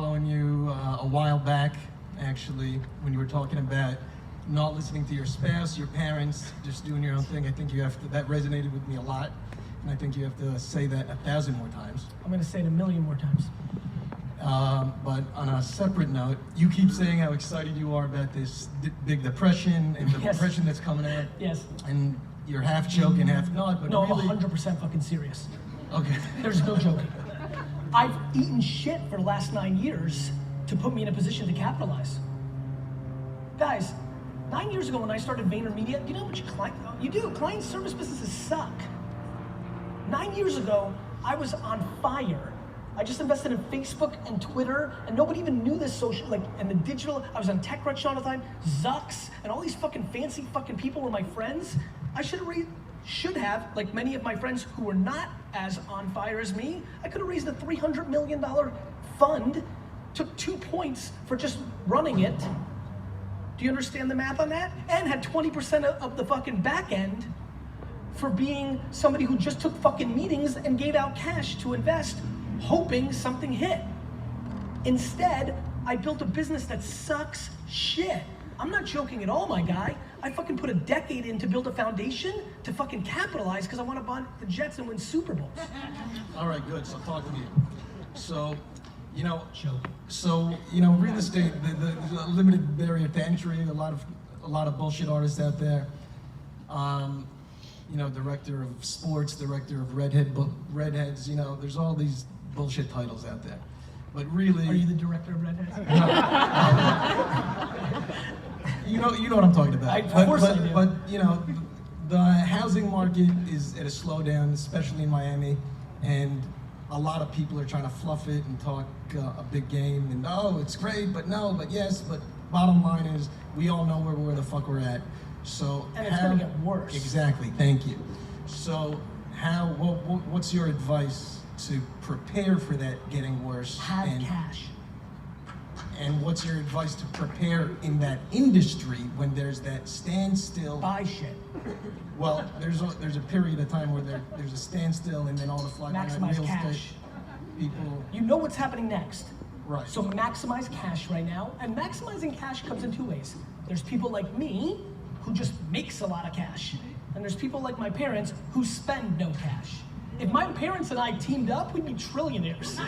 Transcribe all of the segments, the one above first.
following you a while back, actually, when you were talking about not listening to your spouse, your parents, just doing your own thing. I think you have to, that resonated with me a lot, and I think you have to say that 1,000 more times. I'm going to say it 1,000,000 more times. But on a separate note, you keep saying how excited you are about this big depression and the Yes. depression that's coming out. Yes. And you're half joking, half not, but No, really... I'm 100% fucking serious. Okay. There's no joking. I've eaten shit for the last 9 years to put me in a position to capitalize. Guys, 9 years ago when I started VaynerMedia, you know how much client service businesses suck. 9 years ago, I was on fire. I just invested in Facebook and Twitter, and nobody even knew this social, and the digital. I was on TechCrunch all the time, Zucks, and all these fucking fancy fucking people were my friends. I should have, like many of my friends who were not as on fire as me, I could have raised a $300 million fund, took 2 points for just running it. Do you understand the math on that? And had 20% of the fucking back end for being somebody who just took fucking meetings and gave out cash to invest, hoping something hit. Instead, I built a business that sucks shit. I'm not joking at all, my guy. I fucking put a decade in to build a foundation to fucking capitalize because I want to buy the Jets and win Super Bowls. All right, good. So talk to me. So, real estate, the limited barrier to entry, a lot of bullshit artists out there. Director of sports, director of Redheads. There's all these bullshit titles out there. But really, are you the director of Redheads? You know what I'm talking about. Of course I do. But the housing market is at a slowdown, especially in Miami, and a lot of people are trying to fluff it and talk a big game and it's great, but no, but yes, but bottom line is we all know where the fuck we're at. So and it's gonna get worse. Exactly. Thank you. So what's your advice to prepare for that getting worse? Have cash. And what's your advice to prepare in that industry when there's that standstill? Buy shit. Well, there's a period of time where there's a standstill, and then all the fly maximize real cash. estate people. You know what's happening next. Right. So maximize cash right now, and maximizing cash comes in 2 ways. There's people like me who just makes a lot of cash, and there's people like my parents who spend no cash. If my parents and I teamed up, we'd be trillionaires.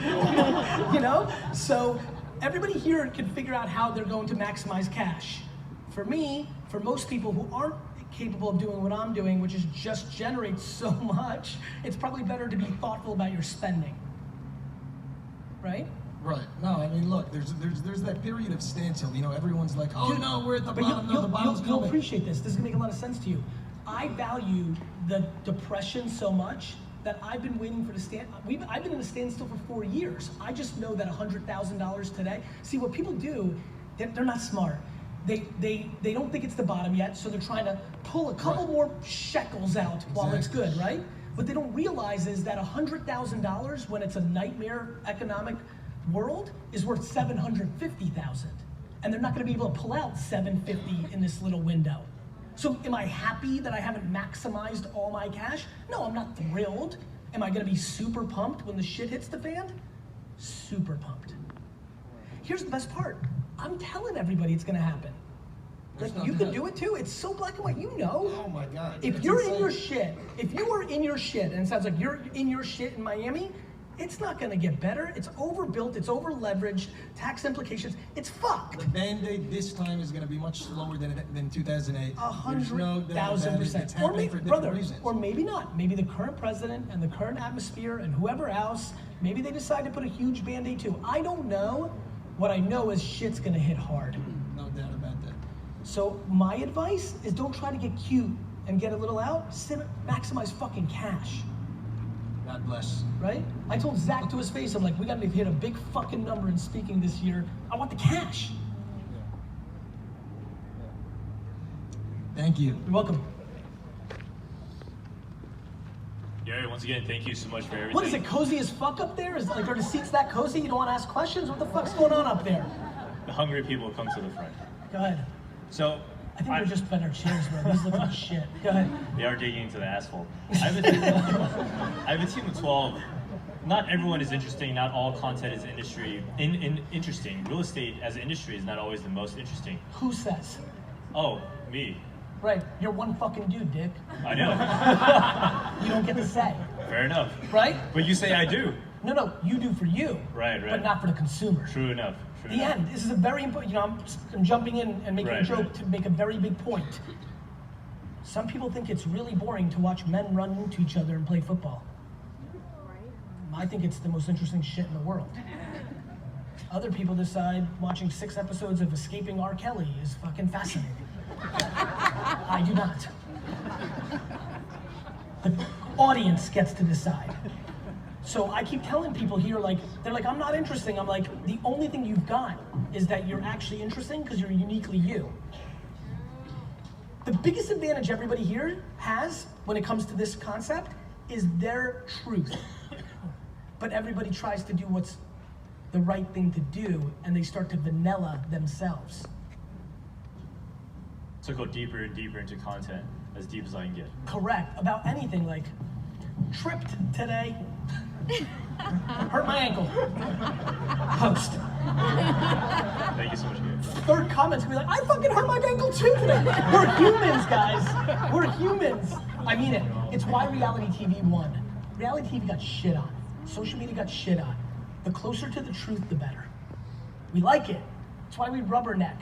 So everybody here can figure out how they're going to maximize cash. For me, for most people who aren't capable of doing what I'm doing, which is just generate so much, it's probably better to be thoughtful about your spending. Right? Right. No, I mean, look, there's that period of standstill. Everyone's like, oh, no, we're at the bottom. No, the bottom's coming. You'll appreciate this. This is gonna make a lot of sense to you. I value the depression so much that I've been waiting for I've been in a standstill for 4 years. I just know that $100,000 today. See, what people do, they're not smart. They don't think it's the bottom yet, so they're trying to pull a couple more shekels out while it's good, right? What they don't realize is that $100,000 when it's a nightmare economic world is worth $750,000, and they're not going to be able to pull out $750 in this little window. So am I happy that I haven't maximized all my cash? No, I'm not thrilled. Am I going to be super pumped when the shit hits the fan? Super pumped. Here's the best part. I'm telling everybody it's going to happen. Like, you can do it too. It's so black and white. You know. Oh my God. If you're in your shit, if you are in your shit, and it sounds like you're in your shit in Miami, it's not gonna get better. It's overbuilt, it's over leveraged, tax implications, it's fucked. The Band-Aid this time is gonna be much slower than 2008. 100,000%. Or maybe, brother, or maybe not. Maybe the current president and the current atmosphere and whoever else, maybe they decide to put a huge Band-Aid too. I don't know. What I know is shit's gonna hit hard. No doubt about that. So my advice is don't try to get cute and get a little out, maximize fucking cash. God bless. Right? I told Zach to his face, I'm like, we gotta hit a big fucking number in speaking this year. I want the cash. Thank you. You're welcome. Gary, once again, thank you so much for everything. What is it, cozy as fuck up there? Is are the seats that cozy? You don't want to ask questions? What the fuck's going on up there? The hungry people come to the front. Go ahead. So, I think they're just better chairs, bro. These look like shit. Go ahead. They are digging into the asphalt. I have a team of 12 not everyone is interesting. Not all content is interesting. Real estate as an industry is not always the most interesting. Who says? Oh, me. Right, you're one fucking dude, Dick. I know. You don't get to say. Fair enough. Right? But you say I do. No, you do for you. Right. But not for the consumer. True enough. The end. This is a very important, I'm jumping in and making a joke to make a very big point. Some people think it's really boring to watch men run into each other and play football. I think it's the most interesting shit in the world. Other people decide watching 6 episodes of Escaping R. Kelly is fucking fascinating. I do not. The audience gets to decide. So I keep telling people here, they're like, I'm not interesting. I'm like, the only thing you've got is that you're actually interesting because you're uniquely you. The biggest advantage everybody here has when it comes to this concept is their truth. But everybody tries to do what's the right thing to do, and they start to vanilla themselves. So go deeper and deeper into content, as deep as I can get. Correct. About anything, like, tripped today. Hurt my ankle. Post. Thank you so much, Gary. Third comment's gonna be like, I fucking hurt my ankle too today. We're humans, guys. We're humans. I mean it. It's why reality TV won. Reality TV got shit on. Social media got shit on. The closer to the truth, the better. We like it. That's why we rubberneck.